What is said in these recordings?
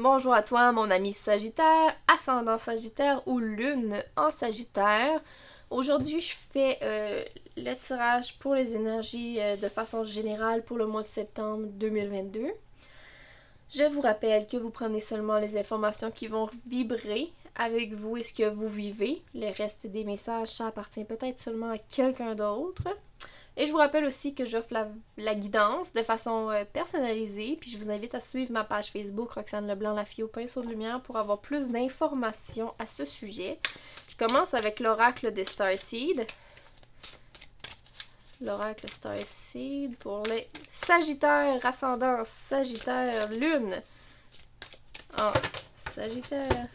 Bonjour à toi, mon ami Sagittaire, ascendant Sagittaire ou lune en Sagittaire. Aujourd'hui, je fais le tirage pour les énergies de façon générale pour le mois de septembre 2022. Je vous rappelle que vous prenez seulement les informations qui vont vibrer avec vous et ce que vous vivez. Le reste des messages, ça appartient peut-être seulement à quelqu'un d'autre. Et je vous rappelle aussi que j'offre la guidance de façon personnalisée, puis je vous invite à suivre ma page Facebook Roxane Leblanc, la fille au pinceau de lumière, pour avoir plus d'informations à ce sujet. Je commence avec l'oracle des Starseed. L'oracle Starseed pour les Sagittaires, ascendant Sagittaire, lune en Sagittaire.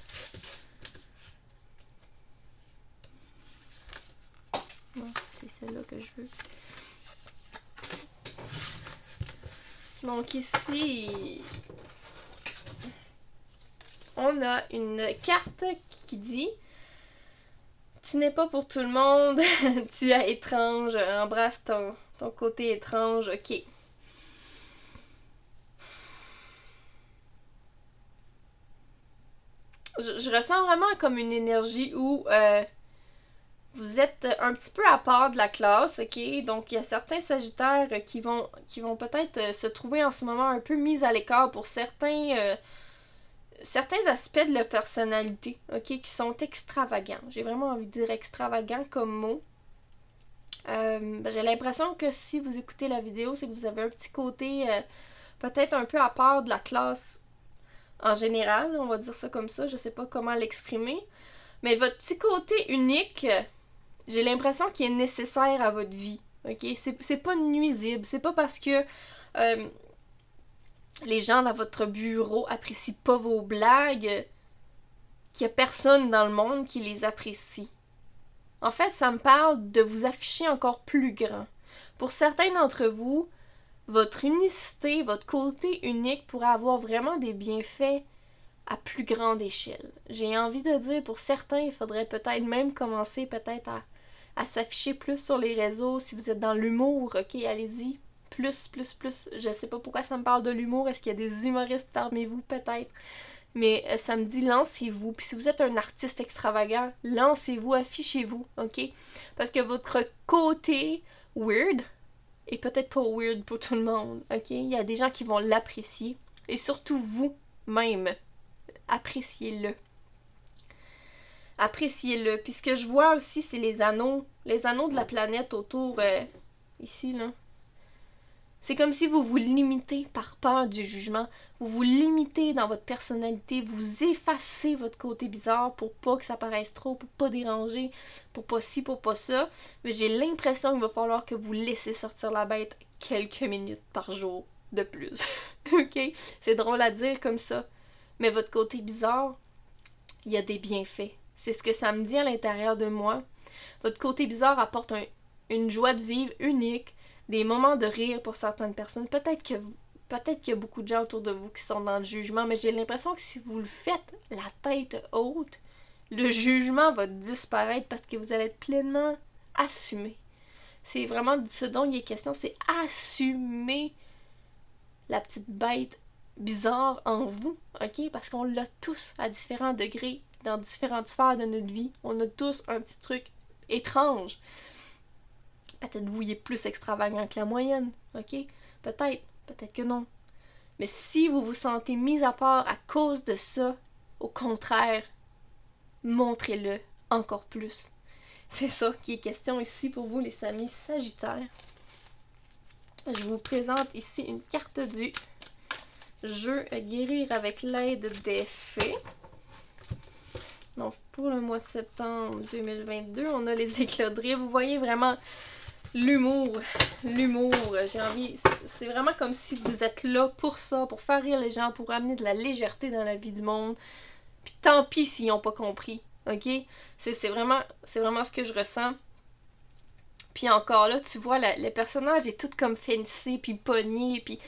C'est celle-là que je veux. Donc ici, on a une carte qui dit « Tu n'es pas pour tout le monde, tu es étrange, embrasse ton côté étrange, ok. » Je ressens vraiment comme une énergie où vous êtes un petit peu à part de la classe, ok? Donc, il y a certains Sagittaires qui vont peut-être se trouver en ce moment un peu mis à l'écart pour certains aspects de leur personnalité, ok? Qui sont extravagants. J'ai vraiment envie de dire extravagant comme mot. J'ai l'impression que si vous écoutez la vidéo, c'est que vous avez un petit côté peut-être un peu à part de la classe en général, on va dire ça comme ça, je sais pas comment l'exprimer. Mais votre petit côté unique, j'ai l'impression qu'il est nécessaire à votre vie, ok? C'est pas nuisible, c'est pas parce que les gens dans votre bureau apprécient pas vos blagues qu'il y a personne dans le monde qui les apprécie. En fait, ça me parle de vous afficher encore plus grand. Pour certains d'entre vous, votre unicité, votre côté unique pourrait avoir vraiment des bienfaits à plus grande échelle. J'ai envie de dire, pour certains, il faudrait peut-être même commencer peut-être à s'afficher plus sur les réseaux. Si vous êtes dans l'humour, ok, allez-y. Plus. Je sais pas pourquoi ça me parle de l'humour. Est-ce qu'il y a des humoristes parmi vous? Peut-être. Mais ça me dit, lancez-vous. Puis si vous êtes un artiste extravagant, lancez-vous, affichez-vous, ok? Parce que votre côté weird est peut-être pas weird pour tout le monde, ok? Il y a des gens qui vont l'apprécier. Et surtout vous-même, appréciez-le. Appréciez-le. Puis ce que je vois aussi, c'est les anneaux de la planète autour, ici, là. C'est comme si vous vous limitez par peur du jugement. Vous vous limitez dans votre personnalité. Vous effacez votre côté bizarre pour pas que ça paraisse trop, pour pas déranger, pour pas ci, pour pas ça. Mais j'ai l'impression qu'il va falloir que vous laissiez sortir la bête quelques minutes par jour de plus. Ok? C'est drôle à dire comme ça. Mais votre côté bizarre, il y a des bienfaits. C'est ce que ça me dit à l'intérieur de moi. Votre côté bizarre apporte une joie de vivre unique, des moments de rire pour certaines personnes. Peut-être qu'il y a beaucoup de gens autour de vous qui sont dans le jugement, mais j'ai l'impression que si vous le faites la tête haute, le jugement va disparaître parce que vous allez être pleinement assumé. C'est vraiment ce dont il est question, c'est assumer la petite bête bizarre en vous, ok? Parce qu'on l'a tous à différents degrés, dans différentes sphères de notre vie. On a tous un petit truc étrange. Peut-être vous, il est plus extravagant que la moyenne, ok? Peut-être que non. Mais si vous vous sentez mis à part à cause de ça, au contraire, montrez-le encore plus. C'est ça qui est question ici pour vous, les amis Sagittaires. Je vous présente ici une carte du jeu Guérir avec l'aide des fées. Donc, pour le mois de septembre 2022, on a les éclats de rire. Vous voyez vraiment l'humour, j'ai envie, c'est vraiment comme si vous êtes là pour ça, pour faire rire les gens, pour amener de la légèreté dans la vie du monde. Puis tant pis s'ils n'ont pas compris, ok? C'est vraiment ce que je ressens. Puis encore là, tu vois, le personnage est tout comme fancy, puis pogné, puis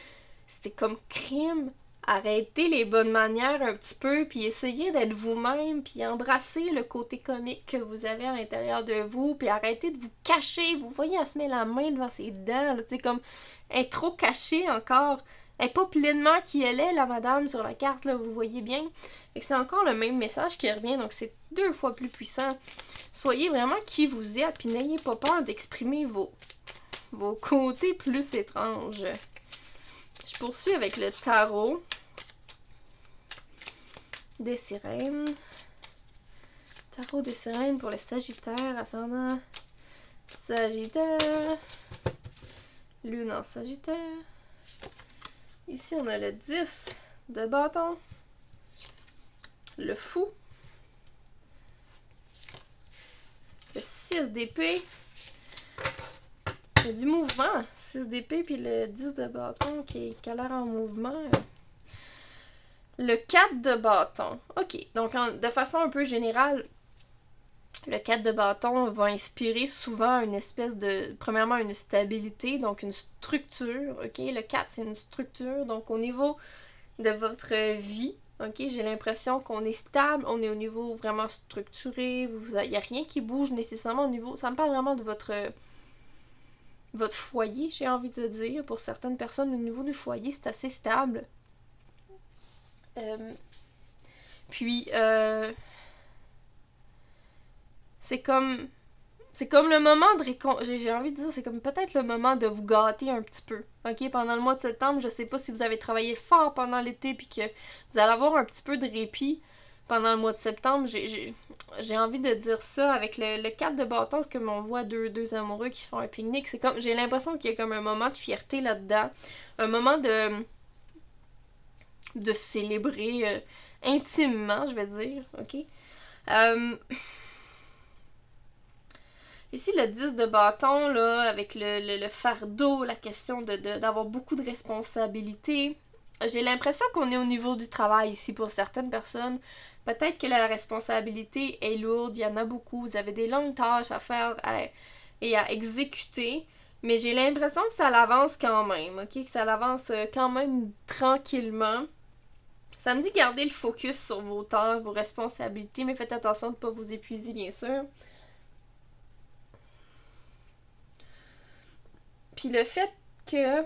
c'est comme crime. Arrêtez les bonnes manières un petit peu, puis essayez d'être vous-même, puis embrassez le côté comique que vous avez à l'intérieur de vous, puis arrêtez de vous cacher. Vous voyez, elle se met la main devant ses dents, c'est comme, elle est trop cachée encore. Elle n'est pas pleinement qui elle est, la madame, sur la carte, là, vous voyez bien. Et c'est encore le même message qui revient, donc c'est 2 fois plus puissant. Soyez vraiment qui vous êtes, puis n'ayez pas peur d'exprimer vos côtés plus étranges. Je poursuis avec le tarot des sirènes. Tarot des sirènes pour les Sagittaires, ascendant Sagittaire, Lune en Sagittaire. Ici, on a le 10 de bâton, le fou, le 6 d'épée. Il y a du mouvement, 6 d'épée, puis le 10 de bâton qui a l'air en mouvement. Le 4 de bâton. Ok, donc de façon un peu générale, le 4 de bâton va inspirer souvent une espèce de, premièrement, une stabilité, donc une structure, ok? Le 4, c'est une structure, donc au niveau de votre vie, ok? J'ai l'impression qu'on est stable, on est au niveau vraiment structuré, il n'y a rien qui bouge nécessairement au niveau, ça me parle vraiment de votre foyer, j'ai envie de dire. Pour certaines personnes, au niveau du foyer, c'est assez stable. Puis, c'est comme le moment de j'ai envie de dire, c'est comme peut-être le moment de vous gâter un petit peu. Ok, pendant le mois de septembre, je sais pas si vous avez travaillé fort pendant l'été puis que vous allez avoir un petit peu de répit pendant le mois de septembre. J'ai envie de dire ça avec le 4 de bâton, parce que on voit deux amoureux qui font un pique-nique. C'est comme, j'ai l'impression qu'il y a comme un moment de fierté là-dedans, un moment de célébrer intimement, je vais dire, ok? Ici, le 10 de bâton, là, avec le fardeau, la question d'avoir beaucoup de responsabilités. J'ai l'impression qu'on est au niveau du travail ici pour certaines personnes. Peut-être que la responsabilité est lourde, il y en a beaucoup, vous avez des longues tâches à faire et à exécuter, mais j'ai l'impression que ça l'avance quand même, ok? Que ça l'avance quand même tranquillement. Ça me dit garder le focus sur vos tâches, vos responsabilités, mais faites attention de ne pas vous épuiser, bien sûr. Puis le fait que...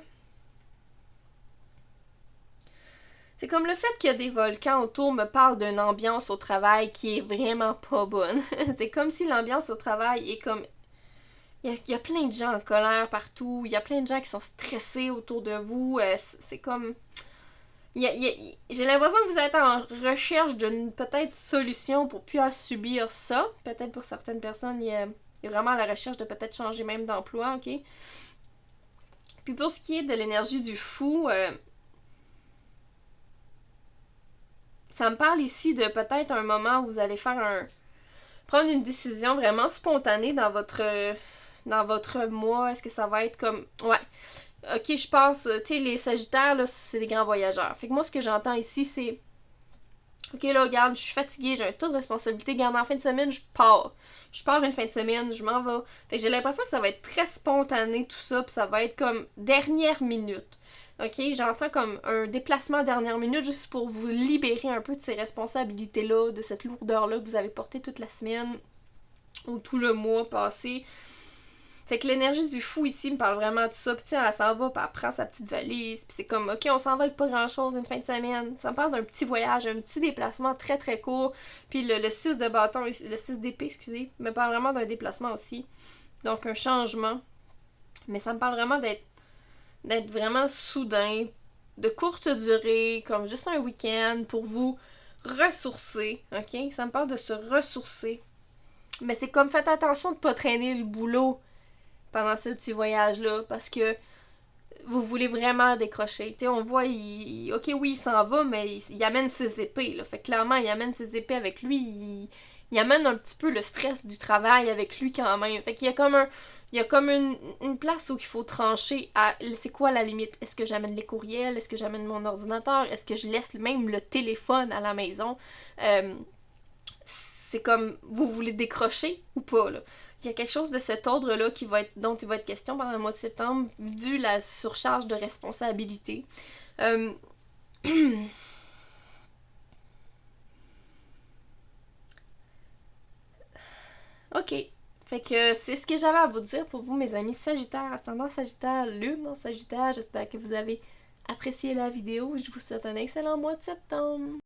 C'est comme le fait qu'il y a des volcans autour me parle d'une ambiance au travail qui est vraiment pas bonne. C'est comme si l'ambiance au travail est comme... Il y a plein de gens en colère partout, il y a plein de gens qui sont stressés autour de vous, c'est comme... J'ai l'impression que vous êtes en recherche d'une peut-être solution pour plus à subir ça. Peut-être pour certaines personnes, il y a vraiment à la recherche de peut-être changer même d'emploi, ok? Puis pour ce qui est de l'énergie du fou, ça me parle ici de peut-être un moment où vous allez prendre une décision vraiment spontanée dans votre mois. Est-ce que ça va être comme... Ouais. Ok, je pense, tu sais, les Sagittaires, là, c'est des grands voyageurs. Fait que moi, ce que j'entends ici, c'est... Ok, là, regarde, je suis fatiguée, j'ai un tas de responsabilités. Regarde, en fin de semaine, je pars. Je pars une fin de semaine, je m'en vais. Fait que j'ai l'impression que ça va être très spontané, tout ça, puis ça va être comme dernière minute. Ok, j'entends comme un déplacement dernière minute juste pour vous libérer un peu de ces responsabilités-là, de cette lourdeur-là que vous avez portée toute la semaine ou tout le mois passé. Fait que l'énergie du fou ici me parle vraiment de ça. Puis tiens, elle s'en va, puis elle prend sa petite valise. Puis c'est comme, ok, on s'en va avec pas grand-chose une fin de semaine. Ça me parle d'un petit voyage, un petit déplacement très très court. Puis le 6 de bâton, le 6 d'épée, excusez, me parle vraiment d'un déplacement aussi. Donc un changement. Mais ça me parle vraiment d'être vraiment soudain, de courte durée, comme juste un week-end pour vous ressourcer, ok? Ça me parle de se ressourcer. Mais c'est comme, faites attention de pas traîner le boulot pendant ce petit voyage-là, parce que vous voulez vraiment décrocher. Tu sais, on voit, ok, oui, il s'en va, mais il amène ses épées, là. Fait que clairement, il amène ses épées avec lui, il amène un petit peu le stress du travail avec lui quand même. Fait qu'il y a comme une place où il faut trancher à c'est quoi la limite. Est-ce que j'amène les courriels? Est-ce que j'amène mon ordinateur? Est-ce que je laisse même le téléphone à la maison? C'est comme, vous voulez décrocher ou pas, là? Il y a quelque chose de cet ordre-là dont il va être question pendant le mois de septembre, dû la surcharge de responsabilité. Ok. Fait que c'est ce que j'avais à vous dire pour vous, mes amis Sagittaires, ascendant Sagittaire, Lune en Sagittaire. J'espère que vous avez apprécié la vidéo. Je vous souhaite un excellent mois de septembre.